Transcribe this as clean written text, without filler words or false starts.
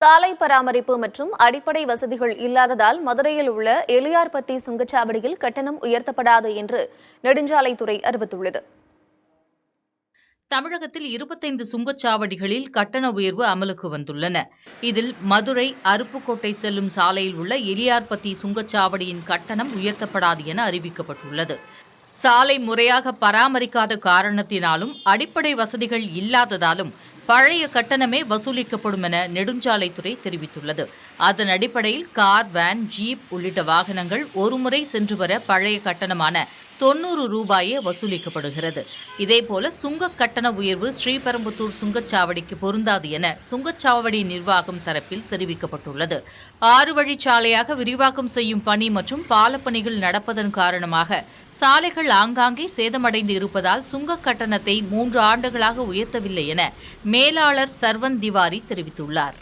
சாலை பராமரிப்பு மற்றும் அடிப்படை வசதிகள் இல்லாததால் மதுரையில் உள்ள எலியார்பத்தி சுங்கச்சாவடியில் கட்டணம் உயர்த்தப்படாது என்று நெடுஞ்சாலைத்துறை அறிவித்துள்ளது. தமிழகத்தில் 25 சுங்கச்சாவடிகளில் கட்டண உயர்வு அமலுக்கு வந்துள்ளன. இதில் மதுரை அருப்புக்கோட்டை செல்லும் சாலையில் உள்ள எலியார்பத்தி சுங்கச்சாவடியின் கட்டணம் உயர்த்தப்படாது என அறிவிக்கப்பட்டுள்ளது. சாலை முறையாக பராமரிக்காத காரணத்தினாலும் அடிப்படை வசதிகள் இல்லாததாலும் பழைய கட்டணமே வசூலிக்கப்படும் என நெடுஞ்சாலைத்துறை தெரிவித்துள்ளது. அதன் அடிப்படையில் கார், வேன், ஜீப் உள்ளிட்ட வாகனங்கள் ஒருமுறை சென்று வர பழைய கட்டணமான 90 ரூபாயே வசூலிக்கப்படுகிறது. இதேபோல சுங்க கட்டண உயர்வு ஸ்ரீபெரும்புத்தூர் சுங்கச்சாவடிக்கு பொருந்தாது என சுங்கச்சாவடி நிர்வாகம் தரப்பில் தெரிவிக்கப்பட்டுள்ளது. 6 வழிச்சாலையாக விரிவாக்கம் செய்யும் பணி மற்றும் பாலப்பணிகள் நடப்பதன் காரணமாக சாலைகள் ஆங்காங்கே சேதமடைந்து இருப்பதால் சுங்க கட்டணத்தை 3 ஆண்டுகளாக உயர்த்தவில்லை என மேலாளர் சர்வன் திவாரி தெரிவித்துள்ளார்.